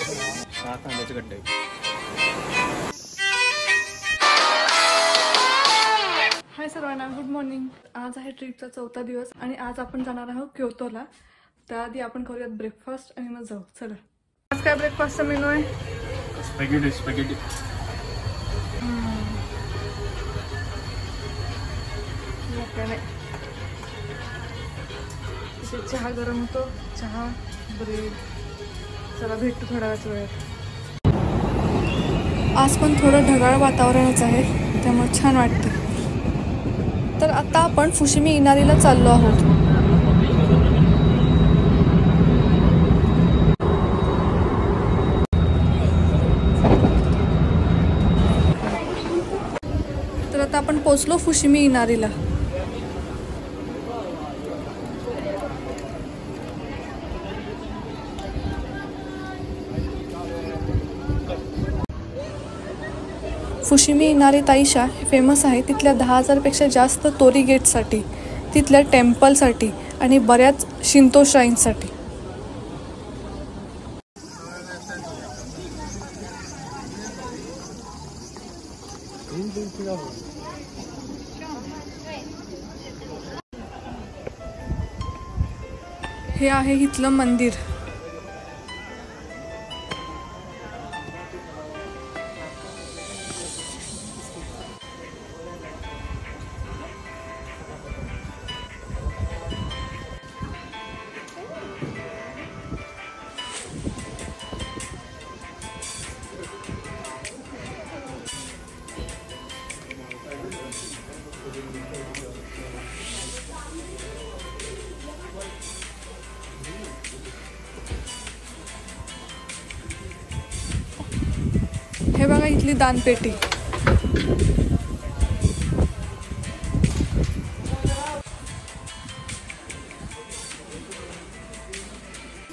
कांद्याचे गड्डे. हाय सर्वांना, गुड मॉर्निंग. आज आहे ट्रिपचा 4था दिवस आणि आज आपण जाणार आहोत क्योतोला. त्याआधी आपण करूयात ब्रेकफास्ट आणि मग जाऊ. चला. आज काय ब्रेकफास्टचा मेनू आहे? स्पॅगेटी. चहा गरम होतो, चहा ब्रेड. चला भेटतो थोड्या वेळात. आज पण थोडं ढगाळ वातावरणच आहे, त्यामुळे छान वाटतं. तर आता आपण फुशिमी इनारीला चाललो आहोत. तर आता आपण पोचलो फुशिमी इनारीला. फुशिमी इनारी ताईशा हे फेमस आहे तिथल्या 10,000 पेक्षा जास्त तोरी गेटसाठी, तिथल्या टेम्पलसाठी आणि बऱ्याच शिंतो श्राईन्ससाठी. हे आहे इथलं मंदिर. हे बघा इथली दानपेटी.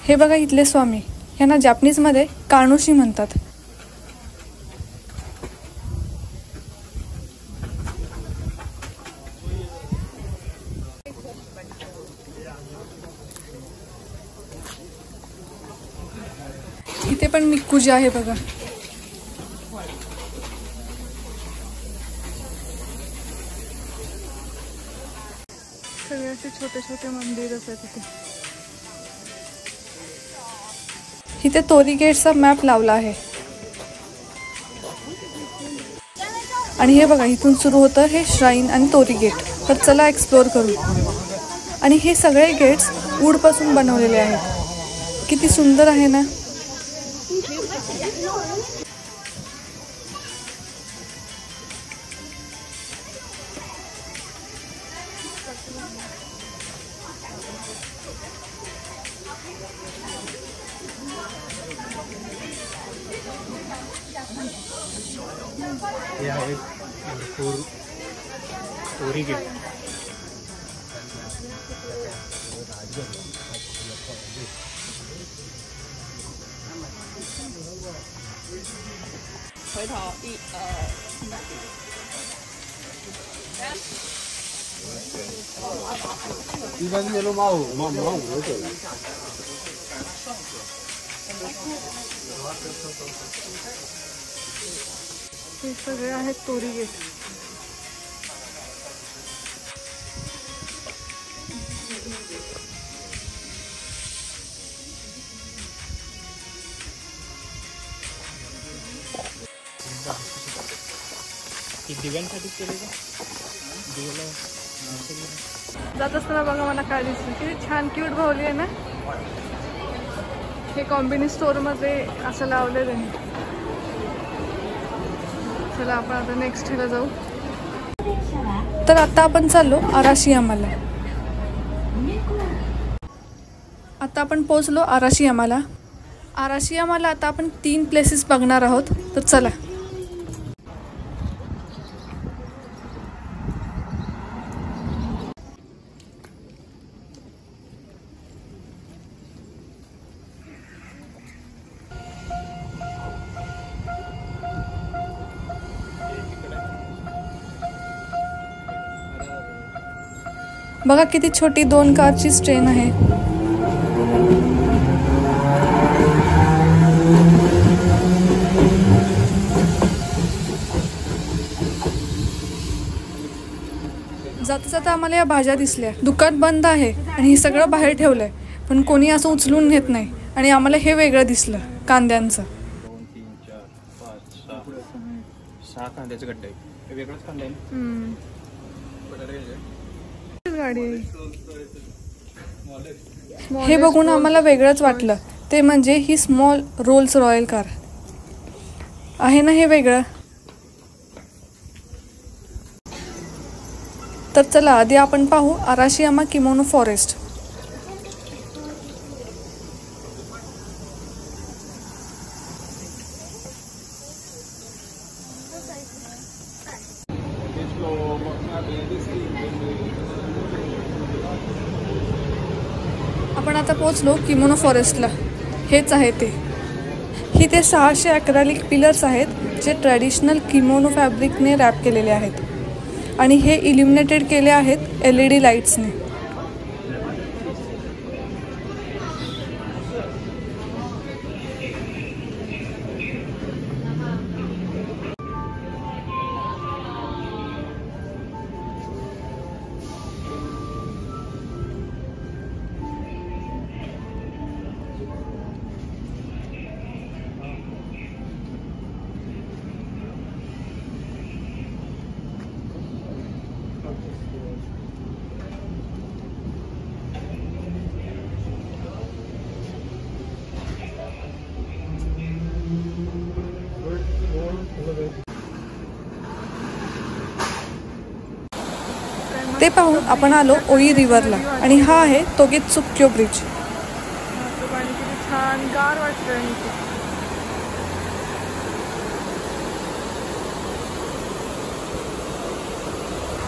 हे बघा इथले स्वामी, यांना जॅपनीजमध्ये कानुशी म्हणतात. इथे पण मिक्कुजी आहे बघा. सगळे असे छोटे छोटे मंदिरच आहेत इथे. इथे तोरी गेटचा मॅप लावला आहे आणि हे बघा इथून सुरू होतं हे श्राईन आणि तोरी गेट. तर चला एक्सप्लोर करू. आणि हे सगळे गेट्स वूड पासून बनवलेले आहेत. किती सुंदर आहे ना. हे आहे भरपूर तोरी गेट. हे सगळे आहेत तोरी गेट. दिव्यांसाठी केले का? जात असताना बघा मला काय दिसलं. किती छान क्यूट भावली आहे ना. हे कॉम्बिनी स्टोर मध्ये असं लावलेलं आहे. चला आपण आता नेक्स्ट ह्याला जाऊ. तर आता आपण चाललो आराशियामाला. आता आपण पोहोचलो आराशियामाला. आराशियामाला आता आपण 3 प्लेसेस बघणार आहोत. तर चला. बघा किती छोटी 2 कारची ट्रेन आहे. जाता जाता आम्हाला या भाज्या दिसल्या. दुकान बंद आहे आणि हे सगळं बाहेर ठेवलंय, पण कोणी असं उचलून नेत नाही. आणि आम्हाला हे वेगळं दिसलं कांद्यांचं. 2 3 4 5 6 कांद्याचे गड्डे आहे. वेगळंच कांदा आहे गाडी. हे बघून आम्हाला वेगळंच वाटलं. ते म्हणजे ही स्मॉल रोल्स रॉयल कार आहे ना, हे वेगळं. तर चला आधी आपण पाहू आराशियामा किमोनो फॉरेस्ट. आपण आता पोहोचलो किमोनो फॉरेस्टला. हेच आहे ते. ही ते 600 ॲक्रेलिक पिलर्स आहेत जे ट्रॅडिशनल किमोनो फॅब्रिकने रॅप केलेले आहेत आणि हे इल्युमिनेटेड केले आहेत LED लाईट्सने. ते पाहून आपण आलो ओई रिव्हरला आणि हा आहे तोगेत्सुक्यो ब्रिज. छान गार वाटतं.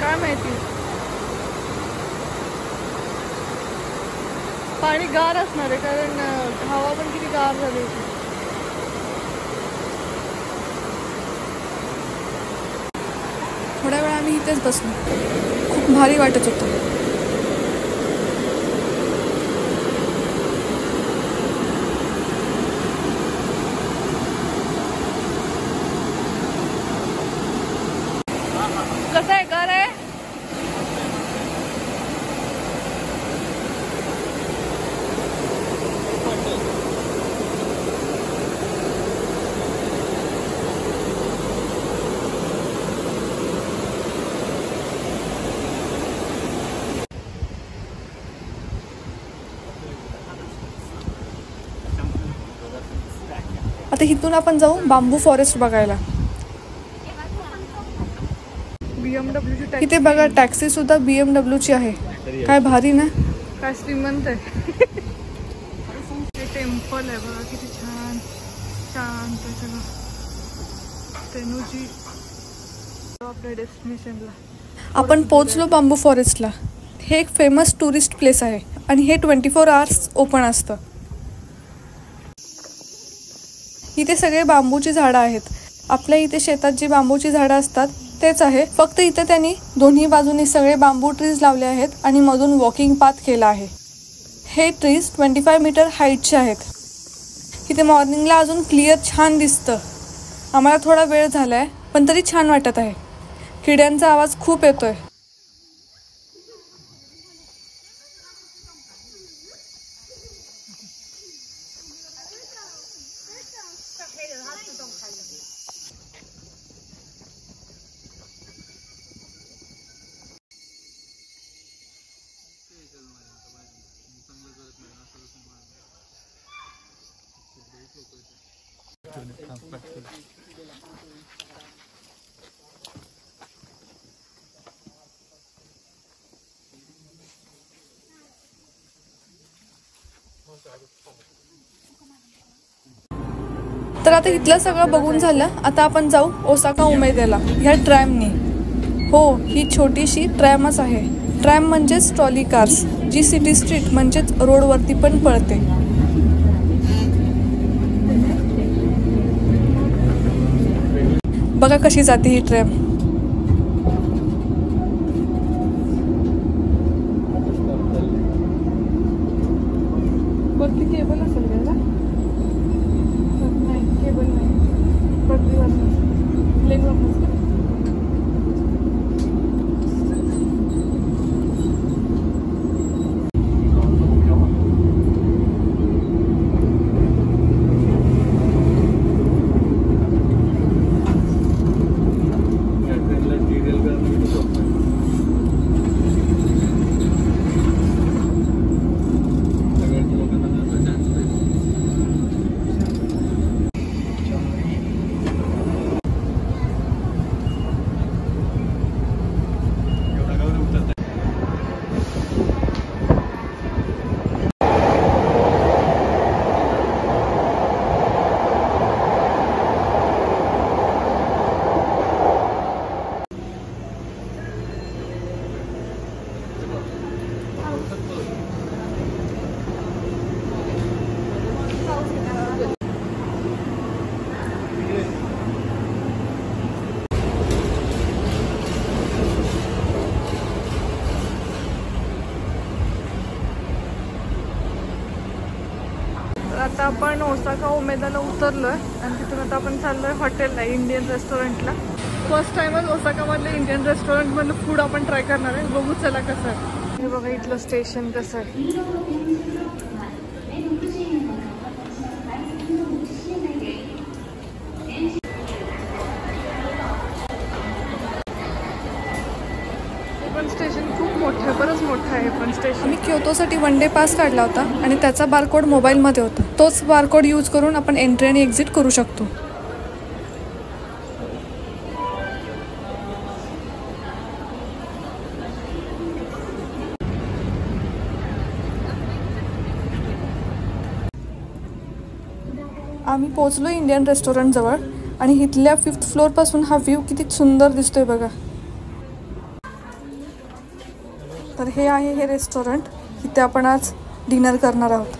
काय माहिती पाणी गार असणार आहे कारण हवा पण किती गार झाली होती. थोड्या वेळा आम्ही इथेच बसलो. खूप भारी वाटत होतं. कसं आहे घर आहे. आता इथून आपण जाऊ बांबू फॉरेस्ट बघायला. BMW इथे बघा टॅक्सी सुद्धा BMW आहे. काय भारी ना. काय श्रीमंत आहे. हे टेम्पल आहे बघा किती छान शांत सगळं. तेनुजी आपल्या डेस्टिनेशनला आपण पोहोचलो बांबू फॉरेस्टला. हे एक फेमस टुरिस्ट प्लेस आहे आणि हे 24 आवर्स ओपन असतं. इथे सगळे बांबूची झाडं आहेत. आपल्या इथे शेतात जी बांबूची झाडं असतात तेच आहे. फक्त इथे त्यांनी दोन्ही बाजूनी सगळे बांबू ट्रीज लावले आहेत आणि मधून वॉकिंग पाथ केला आहे. हे ट्रीज 25 मीटर हाईटचे आहेत. इथे मॉर्निंगला अजून क्लिअर छान दिसतं. आम्हाला थोडा वेळ झाला आहे पण तरी छान वाटत आहे. किड्यांचा आवाज खूप येतोय. तर आता इथलं सगळं बघून झालं. आता आपण जाऊ ओसाका उमेदेला ह्या ट्रॅमनी. हो, ही छोटीशी ट्रॅमच आहे. ट्रॅम म्हणजेच ट्रॉली कार्स जी सिटी स्ट्रीट म्हणजेच रोडवरती पण पळते. बघा कशी जाते ही ट्रॅम. वरती केबल असेल का? नाही, केबल नाही. पटरीवर प्लेन. ओसाका उमेदाला उतरलोय आणि तिथून आता आपण चाललोय हॉटेलला, इंडियन रेस्टॉरंटला. फर्स्ट टाइमच ओसाकामधलं इंडियन रेस्टॉरंटमधलं फूड आपण ट्राय करणार आहे. बघू चला कसं आहे. हे बघा इथलं स्टेशन कसं आहे. स्टेशन खूप मोठं आहे, बरंच मोठं आहे पण स्टेशन. आम्ही क्योतोसाठी 1 डे पास काढला होता आणि त्याचा बारकोड मोबाईलमध्ये होता. तोच बारकोड यूज करून आपण एंट्री आणि एक्झिट करू शकतो. आम्ही पोहोचलो इंडियन रेस्टॉरंट जवळ आणि इथल्या 5th फ्लोअरपासून हा व्ह्यू किती सुंदर दिसतोय बघा. तर हे आहे हे रेस्टॉरंट, इथे आपण आज डिनर करणार आहोत.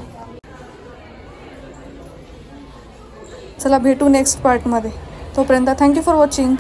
चला भेटू नेक्स्ट पार्टमध्ये. तोपर्यंत थँक्यू फॉर वॉचिंग.